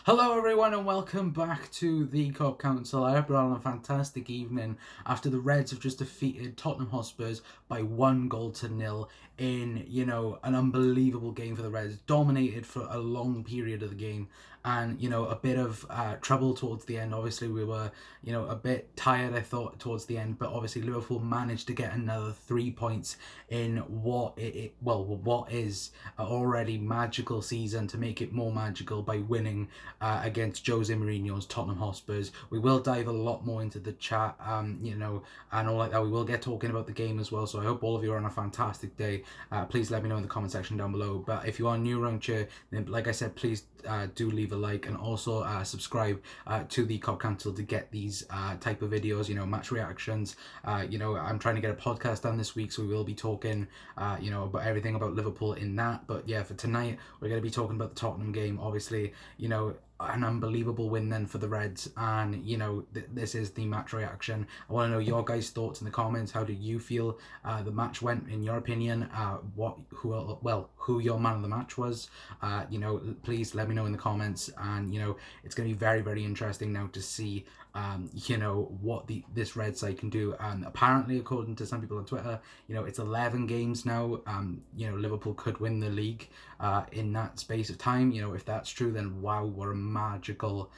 Hello everyone and welcome back to the Cup Council. I hope you're all on a fantastic evening after the Reds have just defeated Tottenham Hotspurs by 1-0 in, an unbelievable game for the Reds. Dominated for a long period of the game and, a bit of trouble towards the end. Obviously we were, a bit tired, I thought, towards the end, but obviously Liverpool managed to get another 3 points in what is an already magical season to make it more magical by winning against Jose Mourinho's Tottenham Hotspurs. We will dive a lot more into the chat, and all like that. We will get talking about the game as well. So I hope all of you are on a fantastic day. Please let me know in the comment section down below. But if you are new around here, then like I said, please do leave a like and also subscribe to the Cop Council to get these type of videos. Match reactions. I'm trying to get a podcast done this week, so we will be talking, about everything about Liverpool in that. But yeah, for tonight, we're going to be talking about the Tottenham game. Obviously, an unbelievable win then for the Reds, and this is the match reaction. I want to know your guys' thoughts in the comments. How do you feel the match went in your opinion? Who your man of the match was? Please let me know in the comments, and it's going to be very, very interesting now to see what this Red side can do. Apparently, according to some people on Twitter, it's 11 games now. Liverpool could win the league in that space of time. If that's true, then wow, what a magical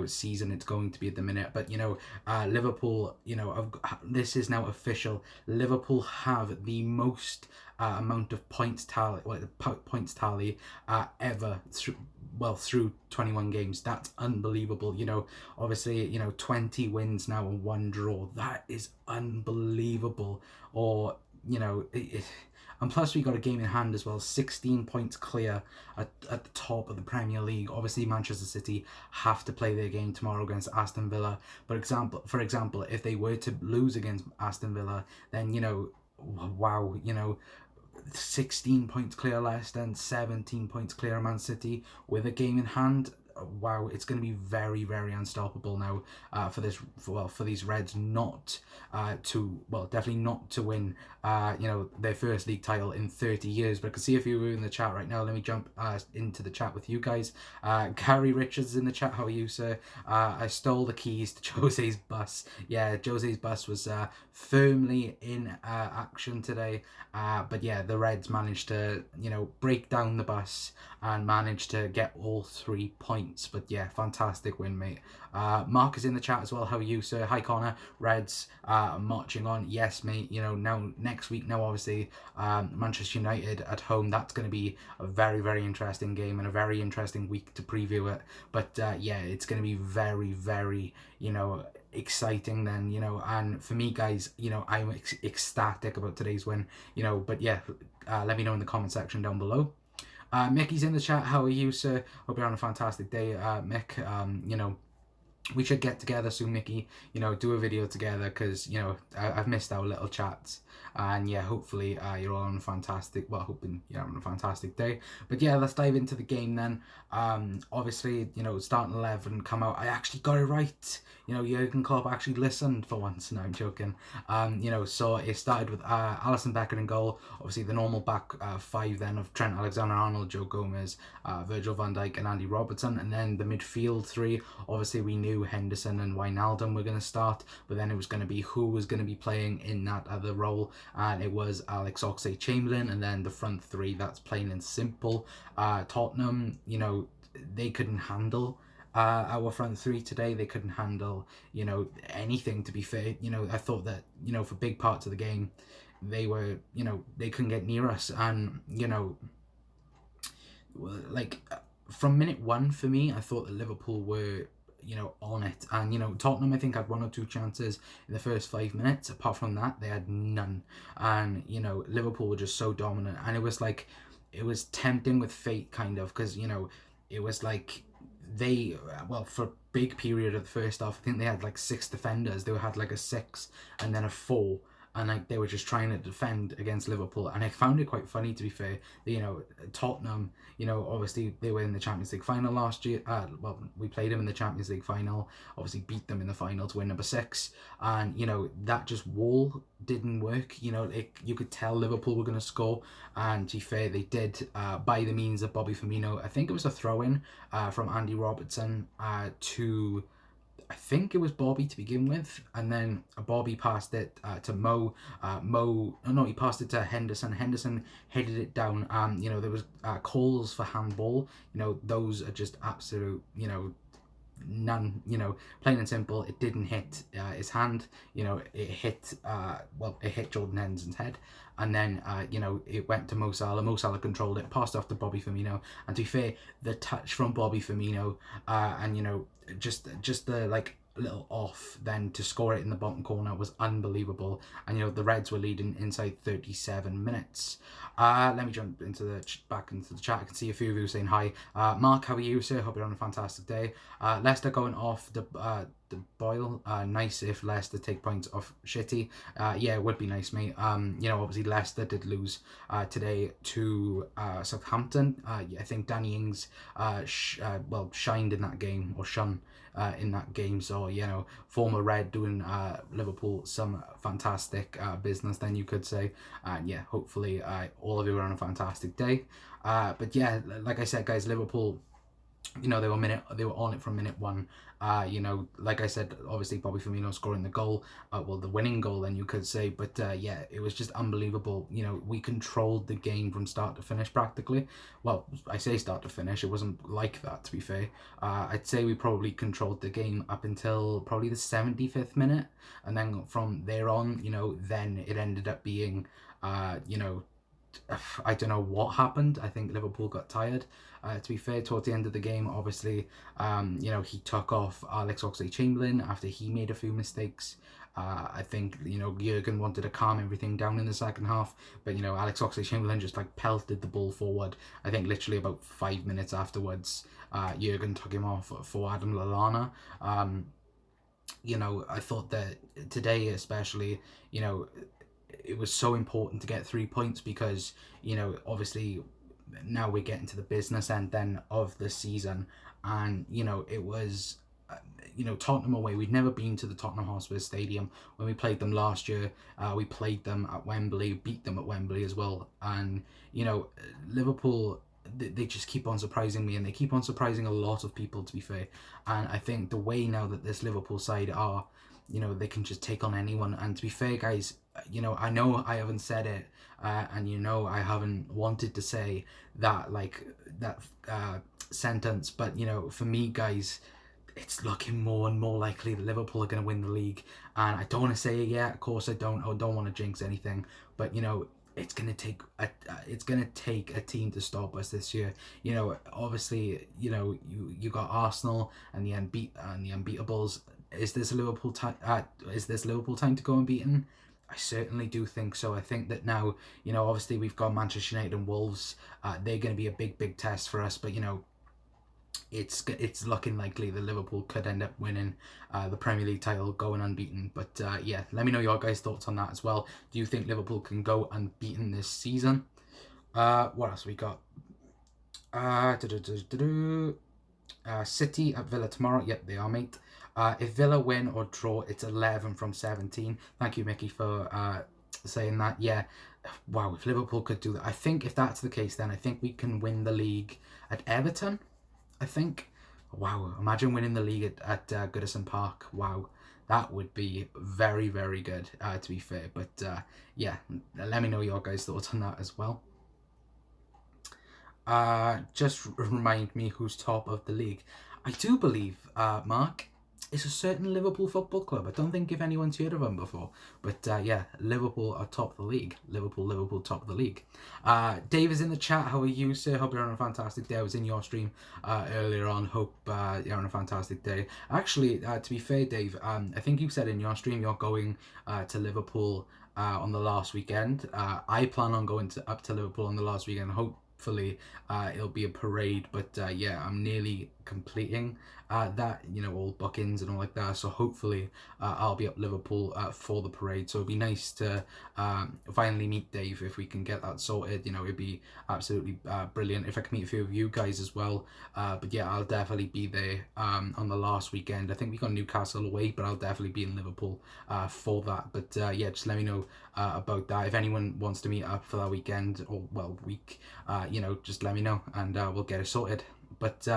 season it's going to be at the minute. But Liverpool, this is now official. Liverpool have the most amount of points tally ever through 21 games. That's unbelievable. Obviously, 20 wins now and 1 draw. That is unbelievable. Or and plus we got a game in hand as well, 16 points clear at the top of the Premier League. Obviously Manchester City have to play their game tomorrow against Aston Villa. But for example, if they were to lose against Aston Villa, then wow, 16 points clear Leicester and 17 points clear Man City with a game in hand. Wow, it's going to be very, very unstoppable now for these Reds definitely not to win their first league title in 30 years. But I can see a few of you in the chat right now. Let me jump into the chat with you guys. Gary Richards is in the chat. How are you, sir? I stole the keys to Jose's bus. Yeah, Jose's bus was firmly in action today. But yeah, the Reds managed to break down the bus and managed to get all 3 points. But yeah, fantastic win, mate. Mark is in the chat as well. How are you, sir? Hi, Connor. Reds marching on. Yes, mate. Now next week, obviously Manchester United at home. That's going to be a very, very interesting game and a very interesting week to preview it. But yeah, it's going to be very, very exciting then, and for me, guys, I'm ecstatic about today's win, but yeah, let me know in the comment section down below. Mickey's in the chat. How are you, sir? Hope you're on a fantastic day, Mick. We should get together soon, Mickey, do a video together, because I've missed our little chats, and yeah, hopefully you're all on a fantastic, hoping you're having a fantastic day. But yeah, let's dive into the game then. Obviously, starting 11 come out. I actually got it right. Jurgen Klopp actually listened for once. No, I'm joking. So it started with Alisson Becker in goal. Obviously the normal back five then of Trent Alexander-Arnold, Joe Gomez, Virgil van Dijk and Andy Robertson, and then the midfield three. Obviously we knew Henderson and Wijnaldum were going to start, but then it was going to be who was going to be playing in that other role, and it was Alex Oxlade-Chamberlain, and then the front three. That's plain and simple. Tottenham, they couldn't handle our front three today. They couldn't handle anything, to be fair. I thought that for big parts of the game they were they couldn't get near us, and from minute one for me, I thought that Liverpool were on it, and Tottenham I think had 1 or 2 chances in the first 5 minutes. Apart from that, they had none, and Liverpool were just so dominant, and it was tempting with fate, kind of, because it was like they for a big period of the first half, I think they had like 6 defenders. They had like a 6 and then a 4, and like they were just trying to defend against Liverpool, and I found it quite funny, to be fair. Tottenham, obviously they were in the Champions League final last year. Well, we played them in the Champions League final, obviously beat them in the final to win number 6, and that just wall didn't work. You could tell Liverpool were going to score, and to be fair, they did, by the means of Bobby Firmino. I think it was a throw-in from Andy Robertson to, I think it was Bobby to begin with, and then Bobby passed it to Mo. He passed it to Henderson. Henderson headed it down. There was calls for handball. Those are just absolute, none. Plain and simple. It didn't hit his hand. It hit Jordan Henderson's head, and then it went to Mo Salah. Mo Salah controlled it, passed off to Bobby Firmino, and to be fair, the touch from Bobby Firmino, and just the little off then to score it in the bottom corner was unbelievable. And the Reds were leading inside 37 minutes. Let me jump into back into the chat. I can see a few of you saying hi. Mark, how are you, sir? Hope you're on a fantastic day. Leicester going off the boil. Nice if Leicester take points off Shitty. Yeah, it would be nice, mate. Obviously Leicester did lose today to Southampton. I think Danny Ings shined in that game, or shone in that game. So former Red doing Liverpool some fantastic business, then you could say. And yeah, hopefully all of you are on a fantastic day. But yeah, like I said, guys, Liverpool, they were on it from minute 1. Like I said, obviously Bobby Firmino scoring the goal, the winning goal, then you could say. But yeah, it was just unbelievable. We controlled the game from start to finish practically. Well, I say start to finish, it wasn't like that, to be fair. I'd say we probably controlled the game up until probably the 75th minute, and then from there on, then it ended up being, I don't know what happened. I think Liverpool got tired. To be fair, towards the end of the game, obviously, he took off Alex Oxlade-Chamberlain after he made a few mistakes. I think, Jurgen wanted to calm everything down in the second half, but, Alex Oxlade-Chamberlain just pelted the ball forward. I think literally about 5 minutes afterwards, Jurgen took him off for Adam Lallana. I thought that today especially, it was so important to get 3 points because, obviously now we're getting to the business end then of the season, and, it was, Tottenham away. We'd never been to the Tottenham Hotspur Stadium. When we played them last year, we played them at Wembley, beat them at Wembley as well, and, Liverpool, they just keep on surprising me, and they keep on surprising a lot of people, to be fair. And I think the way now that this Liverpool side are, they can just take on anyone. And to be fair, guys, I know I haven't said it, and I haven't wanted to say that sentence, but for me, guys, it's looking more and more likely that Liverpool are going to win the league. And I don't want to say it yet, of course I don't want to jinx anything, but it's gonna take a team to stop us this year. Obviously, you got Arsenal and the unbeatables. Is this Liverpool time? Is this Liverpool time to go unbeaten? I certainly do think so. I think that now, obviously we've got Manchester United and Wolves. They're going to be a big test for us. But it's looking likely that Liverpool could end up winning the Premier League title, going unbeaten. But yeah, let me know your guys' thoughts on that as well. Do you think Liverpool can go unbeaten this season? What else we got? City at Villa tomorrow. Yep, they are, mate. If Villa win or draw, it's 11 from 17. Thank you, Mickey, for saying that. Yeah, wow, if Liverpool could do that. I think if that's the case, then I think we can win the league at Everton, I think. Wow, imagine winning the league at Goodison Park. Wow, that would be very, very good, to be fair. But yeah, let me know your guys' thoughts on that as well. Just remind me who's top of the league. I do believe, Mark, it's a certain Liverpool Football Club. I don't think if anyone's heard of them before. But yeah, Liverpool are top of the league. Liverpool top of the league. Dave is in the chat. How are you, sir? Hope you're on a fantastic day. I was in your stream earlier on. Hope you're on a fantastic day. Actually, to be fair, Dave, I think you said in your stream you're going to Liverpool on the last weekend. I plan on going up to Liverpool on the last weekend. hopefully it'll be a parade. But yeah, I'm nearly completing that, all bookings and all like that. So hopefully I'll be up Liverpool for the parade. So it'd be nice to finally meet Dave if we can get that sorted. It'd be absolutely brilliant if I can meet a few of you guys as well. But yeah, I'll definitely be there on the last weekend. I think we got Newcastle away, but I'll definitely be in Liverpool for that. But yeah, just let me know about that. If anyone wants to meet up for that weekend or week, just let me know and we'll get it sorted. But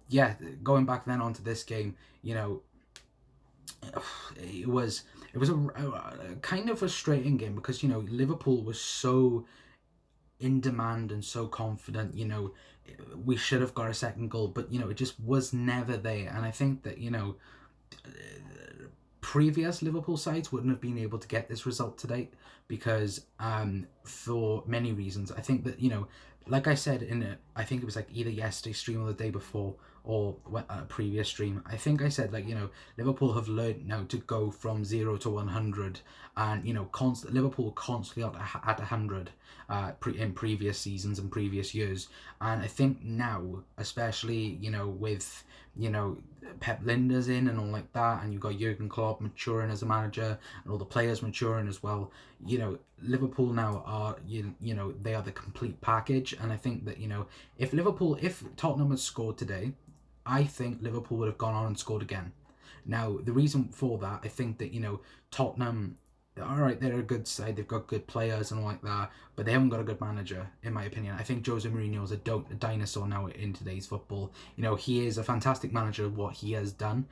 yeah, going back then onto this game, it was a kind of frustrating game because Liverpool was so in demand and so confident. We should have got a second goal, but it just was never there. And I think that previous Liverpool sides wouldn't have been able to get this result today because for many reasons. I think that like I said I think it was like either yesterday stream or the day before or a previous stream, I think I said Liverpool have learned now to go from 0 to 100, and Liverpool constantly at 100 in previous seasons and previous years. And I think now, especially with Pep Linda's in and all like that, and you've got Jurgen Klopp maturing as a manager and all the players maturing as well, Liverpool now are they are the complete package. And I think that if Tottenham had scored today, I think Liverpool would have gone on and scored again. Now, the reason for that, I think that Tottenham, all right, they're a good side, they've got good players and all like that, but they haven't got a good manager, in my opinion. I think Jose Mourinho is a dinosaur now in today's football. He is a fantastic manager of what he has done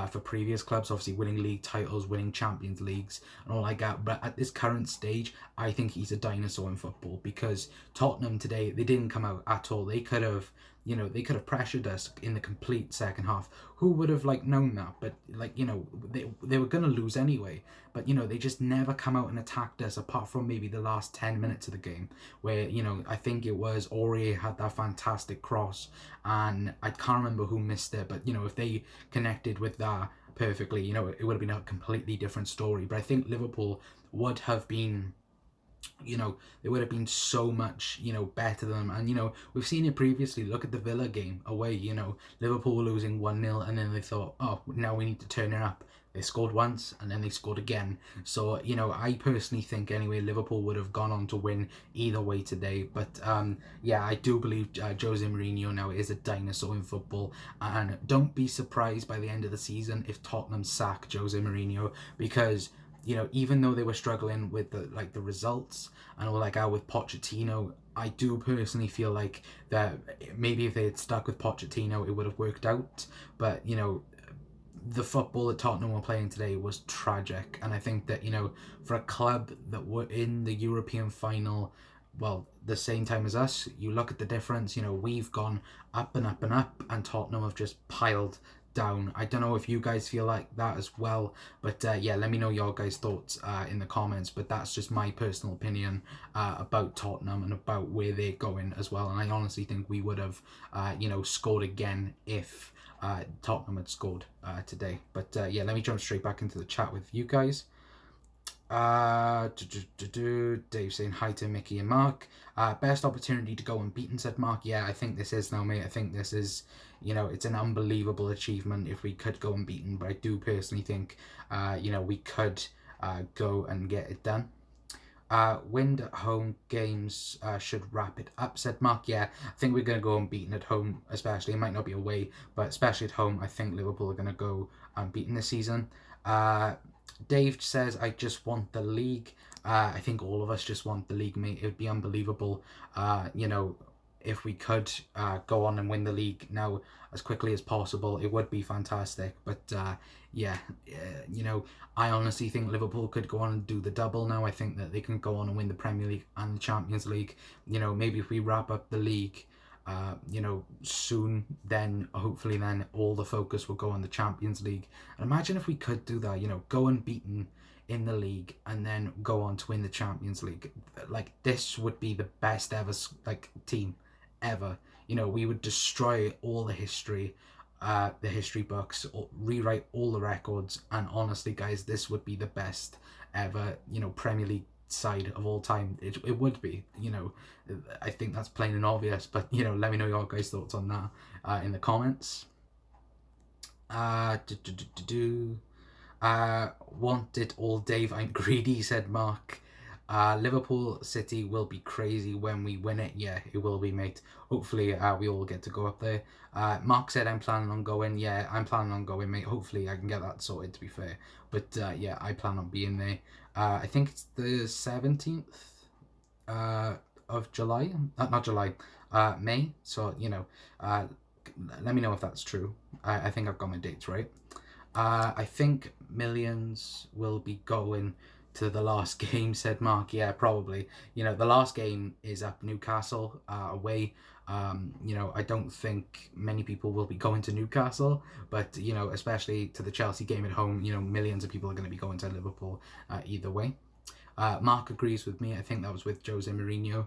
for previous clubs, obviously winning league titles, winning Champions Leagues and all like that. But at this current stage, I think he's a dinosaur in football because Tottenham today, they didn't come out at all. They could have pressured us in the complete second half. Who would have known that? But they were gonna lose anyway. But they just never come out and attacked us, apart from maybe the last 10 minutes of the game, where I think it was Aurier had that fantastic cross, and I can't remember who missed it. But if they connected with that perfectly, it would have been a completely different story. But I think Liverpool would have been they would have been so much, better than them. And, we've seen it previously. Look at the Villa game away, Liverpool were losing 1-0 and then they thought, oh, now we need to turn it up. They scored once and then they scored again. So, I personally think anyway, Liverpool would have gone on to win either way today. But, yeah, I do believe Jose Mourinho now is a dinosaur in football. And don't be surprised by the end of the season if Tottenham sack Jose Mourinho, because even though they were struggling with the results and all with Pochettino, I do personally feel like that maybe if they had stuck with Pochettino, it would have worked out. But the football that Tottenham were playing today was tragic, and I think that for a club that were in the European final, well, the same time as us, you look at the difference. We've gone up and up and up, and Tottenham have just piled down. I don't know if you guys feel like that as well, but yeah, let me know your guys' thoughts in the comments. But that's just my personal opinion about Tottenham and about where they're going as well. And I honestly think we would have scored again if Tottenham had scored today. But yeah, let me jump straight back into the chat with you guys. Dave saying hi to Mickey and Mark. Best opportunity to go unbeaten, said Mark. Yeah, I think this is now, mate. I think this is, it's an unbelievable achievement if we could go unbeaten. But I do personally think, we could go and get it done. Wind at home games should wrap it up, said Mark. Yeah, I think we're going to go unbeaten at home, especially. It might not be away, but especially at home, I think Liverpool are going to go unbeaten this season. Dave says, I just want the league. I think all of us just want the league, mate. It would be unbelievable, if we could go on and win the league now as quickly as possible. It would be fantastic. But yeah, I honestly think Liverpool could go on and do the double now. I think that they can go on and win the Premier League and the Champions League. Maybe if we wrap up the league soon, then hopefully then all the focus will go on the Champions League. And imagine if we could do that, go unbeaten in the league and then go on to win the Champions League. This would be the best ever team ever. We would destroy all the history books, or rewrite all the records, and honestly guys, this would be the best ever Premier League side of all time. It would be, I think that's plain and obvious, but, let me know your guys' thoughts on that in the comments. Want it all, Dave. I'm greedy, said Mark. Liverpool City will be crazy when we win it. Yeah, it will be, mate. Hopefully, we all get to go up there. Mark said I'm planning on going. Yeah, I'm planning on going, mate. Hopefully, I can get that sorted, to be fair. But, yeah, I plan on being there. I think it's the 17th of July. Not July. May. So, let me know if that's true. I think I've got my dates right. I think millions will be going to the last game, said Mark. Yeah, probably. The last game is at Newcastle away. I don't think many people will be going to Newcastle, but, especially to the Chelsea game at home, millions of people are going to be going to Liverpool either way. Mark agrees with me. I think that was with Jose Mourinho.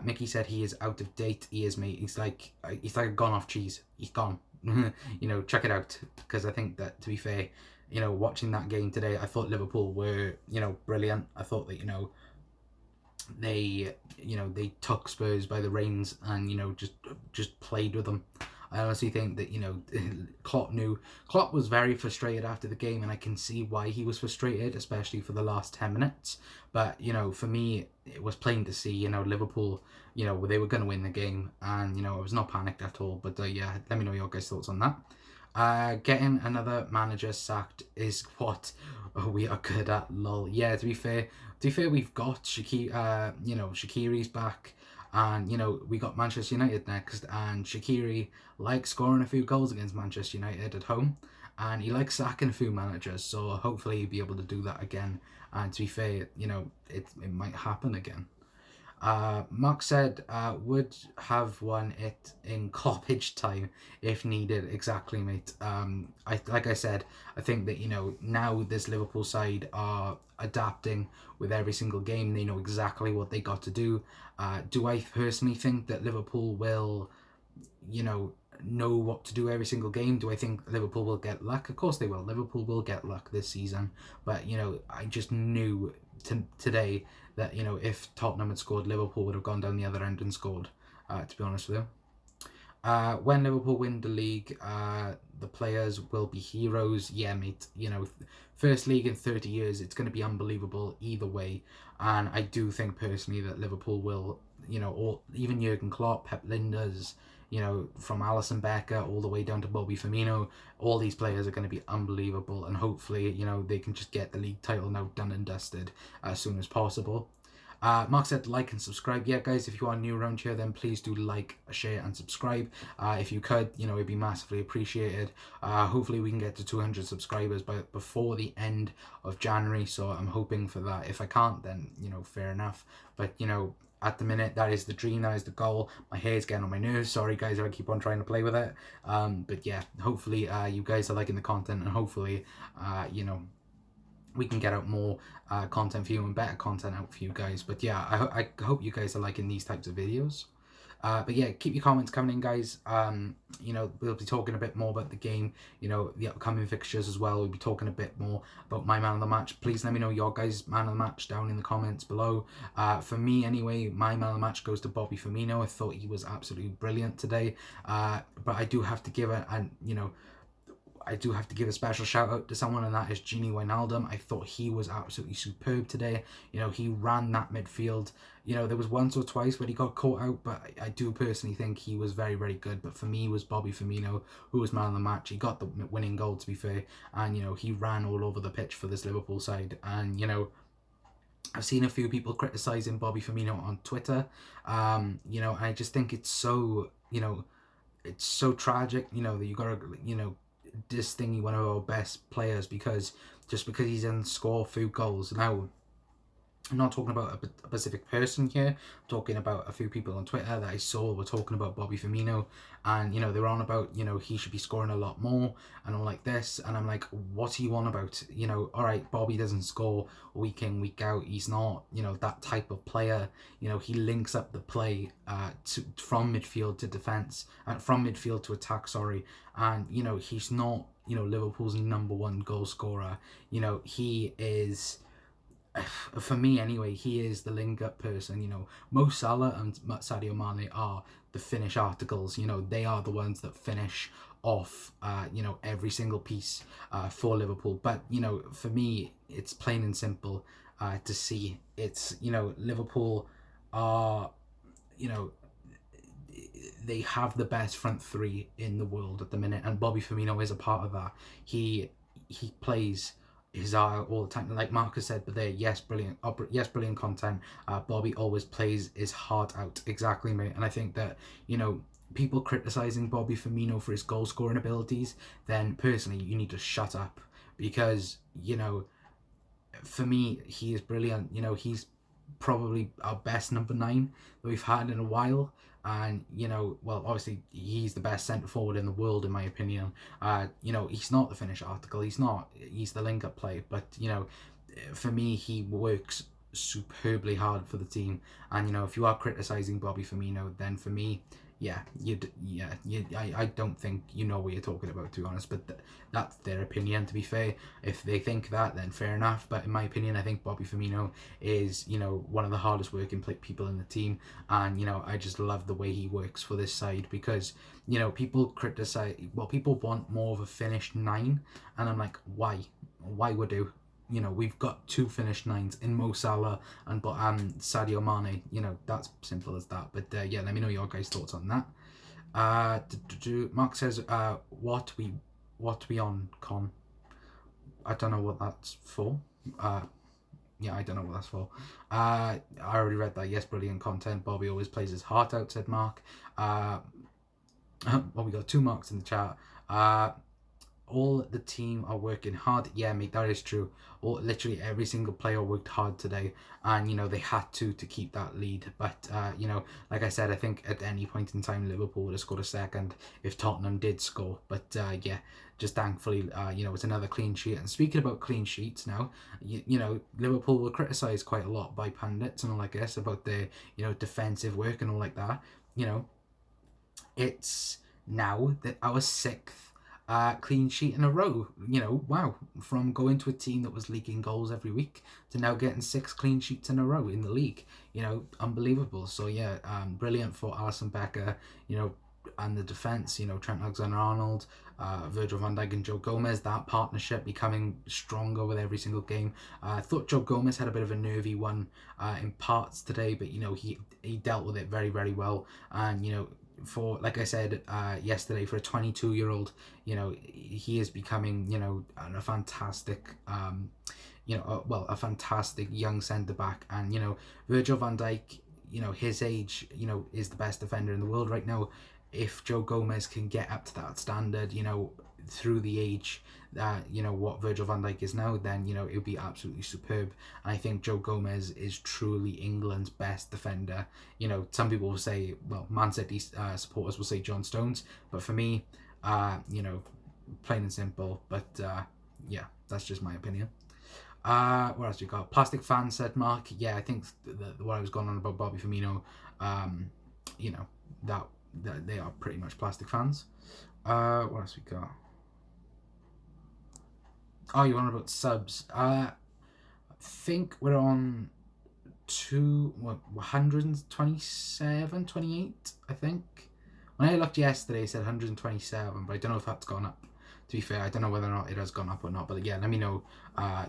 Mickey said he is out of date. He is, mate. He's like a gone off cheese. He's gone. Check it out, because I think that, to be fair, watching that game today, I thought Liverpool were, brilliant. I thought that, they took Spurs by the reins and, just played with them. I honestly think that, Klopp was very frustrated after the game, and I can see why he was frustrated, especially for the last 10 minutes. But, for me, it was plain to see, Liverpool, they were going to win the game, and, I was not panicked at all. But, yeah, let me know your guys' thoughts on that. Getting another manager sacked is what we are good at, lol. Yeah, to be fair, we've got Shaqiri's back. And, we got Manchester United next, and Shaqiri likes scoring a few goals against Manchester United at home, and he likes sacking a few managers, so hopefully he'll be able to do that again. And to be fair, it might happen again. Mark said, would have won it in stoppage time if needed. Exactly, mate. Like I said, I think that, now this Liverpool side are adapting with every single game. They know exactly what they got to do. Do I personally think that Liverpool will, know what to do every single game? Do I think Liverpool will get luck? Of course they will. Liverpool will get luck this season. But, I just knew today that, if Tottenham had scored, Liverpool would have gone down the other end and scored, to be honest with you. When Liverpool win the league, the players will be heroes. Yeah, mate. First league in 30 years, it's going to be unbelievable either way. And I do think personally that Liverpool will, or even Jurgen Klopp, Pep Linders, from Alisson Becker all the way down to Bobby Firmino, all these players are going to be unbelievable, and hopefully, they can just get the league title now done and dusted as soon as possible. Mark said like and subscribe. Yeah, guys, if you are new around here, then please do like, share, and subscribe. If you could, it'd be massively appreciated. Hopefully we can get to 200 subscribers before the end of January, so I'm hoping for that. If I can't, then, fair enough. But, at the minute, that is the dream, that is the goal. My hair's getting on my nerves. Sorry, guys, if I keep on trying to play with it. But yeah, hopefully you guys are liking the content, and hopefully, we can get out more content for you and better content out for you guys. But yeah, I hope you guys are liking these types of videos. But yeah, keep your comments coming in, guys. We'll be talking a bit more about the game, the upcoming fixtures as well. We'll be talking a bit more about my man of the match. Please let me know your guys' man of the match down in the comments below. For me, anyway, my man of the match goes to Bobby Firmino. I thought he was absolutely brilliant today. But I do have to give it, I do have to give a special shout out to someone, and that is Gini Wijnaldum. I thought he was absolutely superb today. He ran that midfield. There was once or twice where he got caught out, but I do personally think he was very, very good. But for me, it was Bobby Firmino who was man of the match. He got the winning goal, to be fair, and he ran all over the pitch for this Liverpool side. And I've seen a few people criticising Bobby Firmino on Twitter. And I just think it's so, it's so tragic, that you gotta, this thing one of our best players because he doesn't score a few goals. Now, I'm not talking about a specific person here. I'm talking about a few people on Twitter that I saw were talking about Bobby Firmino, and they were on about he should be scoring a lot more and all like this, and I'm like, what are you on about? All right, Bobby doesn't score week in, week out. He's not that type of player. He links up the play from midfield to defense, from midfield to attack, sorry. And he's not Liverpool's #1 goal scorer. He is for me anyway, he is the link-up person. Mo Salah and Sadio Mane are the finish articles. They are the ones that finish off, every single piece for Liverpool. But, for me, it's plain and simple to see. It's, Liverpool are, you know, they have the best front three in the world at the minute, and Bobby Firmino is a part of that. He plays his eye all the time, like Marcus said. But yes, brilliant content. Bobby always plays his heart out, exactly, mate. And I think that people criticizing Bobby Firmino for his goal scoring abilities, then personally you need to shut up, because for me he is brilliant. He's probably our best number 9 that we've had in a while. And well, obviously he's the best centre forward in the world, in my opinion. He's not the finish article, he's the link-up play, but for me he works superbly hard for the team. And if you are criticizing Bobby Firmino, then for me, I don't think you know what you're talking about, to be honest. But that's their opinion, to be fair. If they think that, then fair enough. But in my opinion, I think Bobby Firmino is, one of the hardest working people in the team. And, I just love the way he works for this side, because, people criticize, people want more of a finished 9. And I'm like, why? Why would you? We've got 2 finished 9s in Mo Salah and Sadio Mane. That's simple as that. But yeah, let me know your guys' thoughts on that. Mark says, what we on, Con? I don't know what that's for. Yeah, I don't know what that's for. I already read that. Yes, brilliant content. Bobby always plays his heart out, said Mark. Well, we got 2 marks in the chat. All the team are working hard. Yeah, mate, that is true. Literally every single player worked hard today, and they had to keep that lead. But like I said, I think at any point in time Liverpool would have scored a second if Tottenham did score. But yeah, just thankfully, it's another clean sheet. And speaking about clean sheets now, Liverpool were criticised quite a lot by pundits and all, I guess, about their defensive work and all like that. It's now that our 6th clean sheet in a row. Wow, from going to a team that was leaking goals every week to now getting 6 clean sheets in a row in the league. Unbelievable. So yeah, brilliant for Alisson Becker, and the defense, Trent Alexander-Arnold, Virgil van Dijk and Joe Gomez, that partnership becoming stronger with every single game. I thought Joe Gomez had a bit of a nervy one in parts today, but he dealt with it very, very well. And for, like I said yesterday, for a 22-year-old, he is becoming a fantastic a fantastic young centre back. And Virgil van Dijk, his age, is the best defender in the world right now. If Joe Gomez can get up to that standard, through the age that what Virgil van Dijk is now, then it would be absolutely superb. And I think Joe Gomez is truly England's best defender. Some people will say, well, Man City supporters will say John Stones, but for me, plain and simple. But yeah, that's just my opinion. What else we got? Plastic fan, said Mark. Yeah, I think what I was going on about Bobby Firmino, that they are pretty much plastic fans. What else we got? Oh, you want about subs? I think we're on 127, 28, I think. When I looked yesterday, it said 127, but I don't know if that's gone up. To be fair, I don't know whether or not it has gone up or not. But yeah, let me know.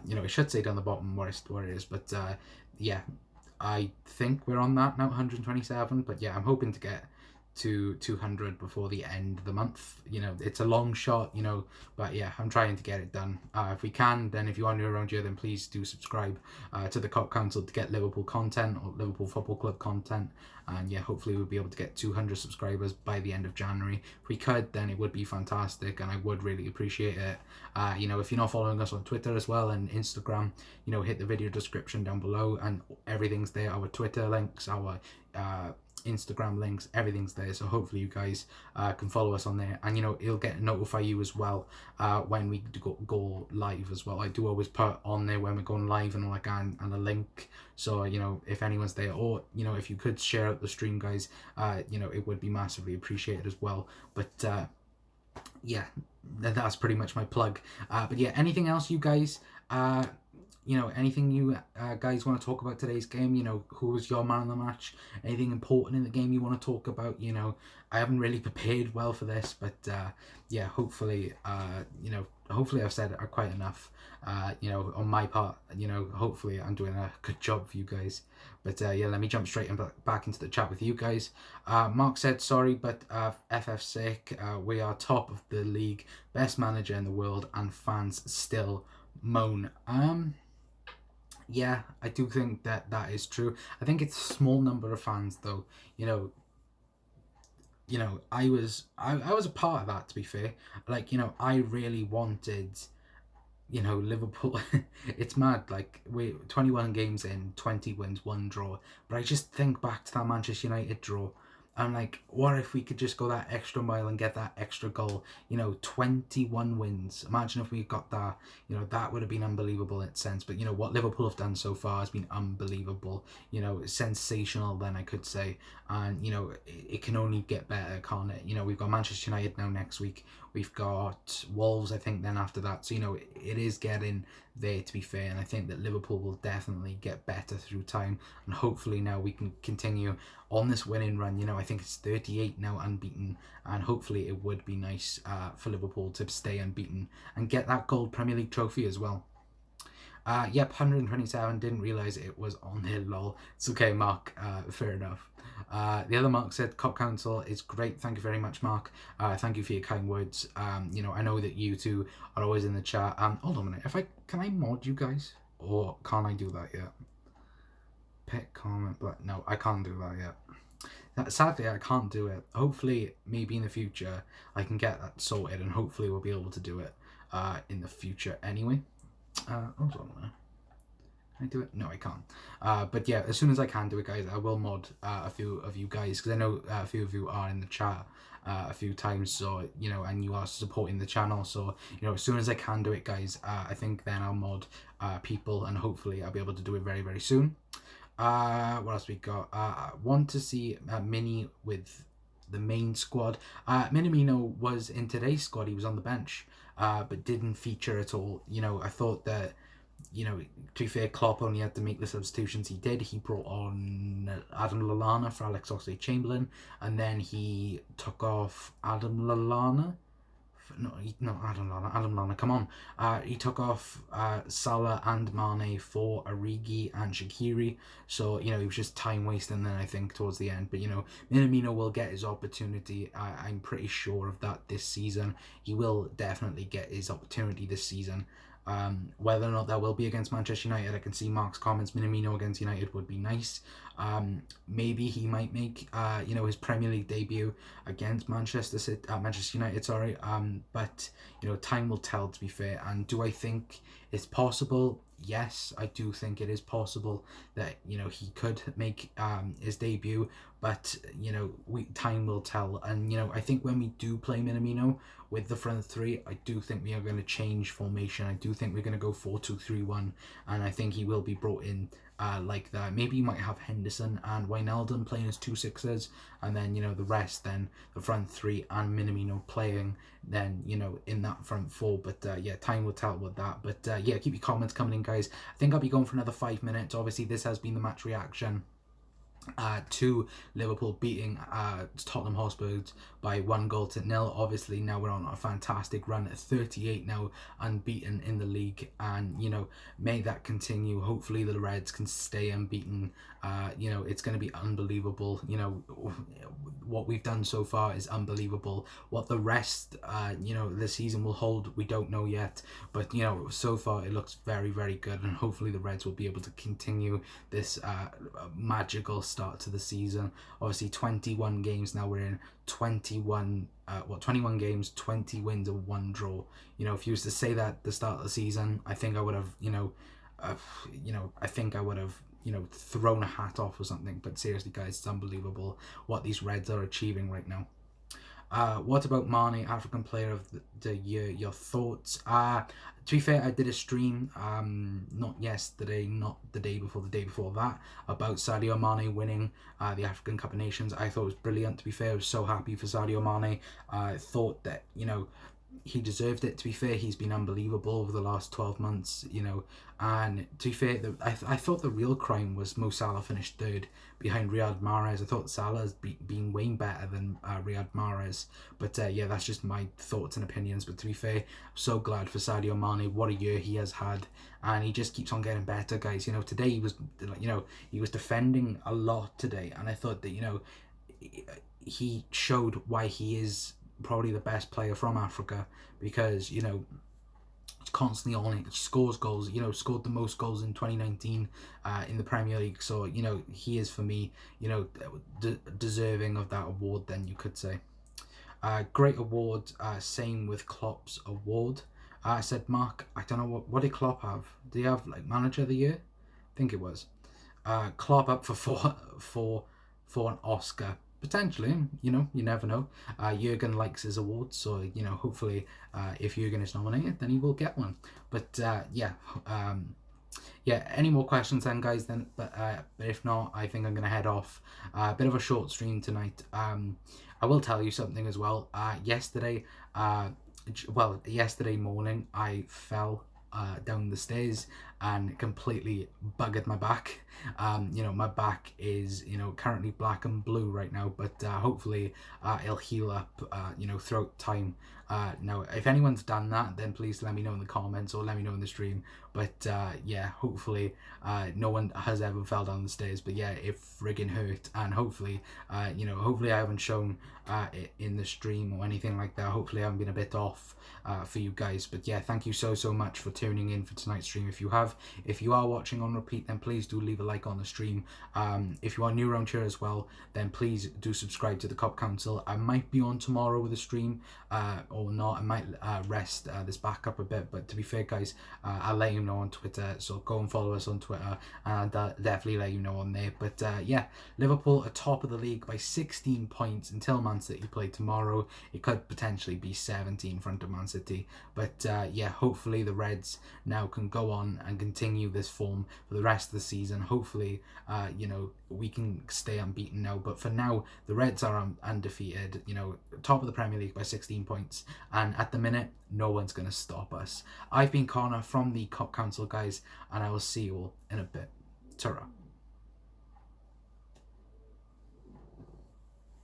It should say down the bottom where it is. But yeah, I think we're on that now, 127. But yeah, I'm hoping to get to 200 before the end of the month. It's a long shot, but yeah, I'm trying to get it done. If we can, then if you are new around here, then please do subscribe to the Cop Council to get Liverpool content, or Liverpool Football Club content. And yeah, hopefully we'll be able to get 200 subscribers by the end of January. If we could, then it would be fantastic, and I would really appreciate it. If you're not following us on Twitter as well and Instagram, hit the video description down below, and everything's there. Our Twitter links, our Instagram links, everything's there. So hopefully you guys can follow us on there, and it'll notify you as well when we go live as well. I do always put on there when we're going live and all that, and a link. So if anyone's there, or if you could share out the stream, guys, it would be massively appreciated as well. But yeah, that's pretty much my plug. But yeah, anything else you guys anything you guys want to talk about today's game? Who was your man of the match? Anything important in the game you want to talk about? I haven't really prepared well for this, but yeah, hopefully, hopefully I've said quite enough. On my part, hopefully I'm doing a good job for you guys. But yeah, let me jump straight back into the chat with you guys. Mark said, sorry, but FF's sake, we are top of the league, best manager in the world, and fans still moan. Yeah, I do think that is true. I think it's a small number of fans, though. I was a part of that, to be fair. Like, I really wanted, Liverpool. It's mad. Like, we 21 games in, 20 wins, 1 draw. But I just think back to that Manchester United draw. I'm like, what if we could just go that extra mile and get that extra goal? 21 wins. Imagine if we got that. That would have been unbelievable in its sense. But, what Liverpool have done so far has been unbelievable. Sensational, then I could say. And, it can only get better, can't it? We've got Manchester United now next week. We've got Wolves, I think, then after that. So, it is getting there, to be fair. And I think that Liverpool will definitely get better through time. And hopefully now we can continue on this winning run. I think it's 38 now unbeaten, and hopefully it would be nice for Liverpool to stay unbeaten and get that gold Premier League trophy as well. Yep, 127, didn't realise it was on there, lol. It's okay, Mark, fair enough. The other Mark said, Cop Council is great. Thank you very much, Mark. Thank you for your kind words. I know that you two are always in the chat. Hold on a minute, can I mod you guys? Or can't I do that yet? Pick, comment, but no, I can't do that yet. Sadly, I can't do it. Hopefully, maybe in the future, I can get that sorted, and hopefully we'll be able to do it in the future anyway. Hold on a minute. Can I do it? No, I can't. But yeah, as soon as I can do it, guys, I will mod a few of you guys, because I know a few of you are in the chat a few times, so, and you are supporting the channel, so, as soon as I can do it, guys, I think then I'll mod people, and hopefully I'll be able to do it very, very soon. What else we got? Want to see Mini with the main squad. Minamino was in today's squad. He was on the bench, but didn't feature at all. I thought that, to be fair, Klopp only had to make the substitutions he did. He brought on Adam Lallana for Alex Oxlade-Chamberlain, and then he took off Adam Lallana. No, Adam Lallana, come on. He took off Salah and Mane for Origi and Shaqiri. So, he was just time wasting then, I think, towards the end. But, Minamino will get his opportunity. I'm pretty sure of that this season. He will definitely get his opportunity this season. Whether or not that will be against Manchester United, I can see Mark's comments. Minamino against United would be nice. Maybe he might make his Premier League debut against Manchester United. Sorry. But time will tell, to be fair. And do I think it's possible? Yes, I do think it is possible that he could make his debut. But time will tell. And I think when we do play Minamino with the front three, I do think we are going to change formation. I do think we're going to go 4-2-3-1, and I think he will be brought in like that. Maybe you might have Henderson and Wijnaldum playing as 2 6s, and then the rest, then the front three and Minamino playing then in that front four. But yeah, time will tell with that. But yeah, keep your comments coming in, guys. I think I'll be going for another 5 minutes. Obviously, this has been the match reaction to Liverpool beating Tottenham Hotspur by 1-0. Obviously, now we're on a fantastic run at 38 now, unbeaten in the league, and may that continue. Hopefully the Reds can stay unbeaten. It's going to be unbelievable. What we've done so far is unbelievable. What the rest the season will hold, we don't know yet, but so far it looks very, very good, and hopefully the Reds will be able to continue this magical start to the season. Obviously 21 games now, we're in 21 games, 20 wins and 1 draw. If you was to say that at the start of the season, I think I would have thrown a hat off or something. But seriously, guys, it's unbelievable what these Reds are achieving right now. What about Mane, African Player of the Year? Your thoughts? To be fair, I did a stream, not yesterday, not the day before that, about Sadio Mane winning the African Cup of Nations. I thought it was brilliant, to be fair. I was so happy for Sadio Mane. I thought that, he deserved it. To be fair, he's been unbelievable over the last 12 months, you know. And to be fair, I thought the real crime was Mo Salah finished third behind Riyad Mahrez. I thought Salah's been way better than Riyad Mahrez. But yeah, that's just my thoughts and opinions. But to be fair, I'm so glad for Sadio Mane. What a year he has had. And he just keeps on getting better, guys. You know, today he was, you know, he was defending a lot today. And I thought that, you know, he showed why he is probably the best player from Africa, because, you know, it's constantly on it, scores goals, you know, scored the most goals in 2019 in the Premier League. So, you know, he is, for me, you know, deserving of that award, then, you could say. Great award, same with Klopp's award. I said, Mark, I don't know, what did Klopp have? Did he have, like, Manager of the Year? I think it was. Klopp up for an Oscar. Potentially, you know, you never know. Jurgen likes his awards, so, you know, hopefully if Jurgen is nominated, then he will get one. But yeah, any more questions then, guys? Then, but if not, I think I'm gonna head off. A bit of a short stream tonight. I will tell you something as well. Yesterday morning, I fell down the stairs and completely buggered my back. You know, my back is, you know, currently black and blue right now, but hopefully it'll heal up, you know, throughout time. Now, if anyone's done that, then please let me know in the comments or let me know in the stream. But yeah, hopefully no one has ever fell down the stairs. But yeah, it friggin' hurt, and hopefully, you know, hopefully I haven't shown it in the stream or anything like that. Hopefully I haven't been a bit off for you guys. But yeah, thank you so much for tuning in for tonight's stream. If you are watching on repeat, then please do leave a like on the stream. If you are new around here as well, then please do subscribe to the Cop Council. I might be on tomorrow with a stream or not. I might rest this back up a bit, but to be fair, guys, I'll let you know on Twitter, so go and follow us on Twitter, and I'll definitely let you know on there. But yeah, Liverpool are top of the league by 16 points until Man City play tomorrow. It could potentially be 17 in front of Man City, but yeah, hopefully the Reds now can go on and continue this form for the rest of the season. Hopefully you know, we can stay unbeaten now, but for now the Reds are undefeated, you know, top of the Premier League by 16 points, and at the minute no one's going to stop us. I've been Connor from the Cop Council, guys, and I will see you all in a bit. Ta-ra.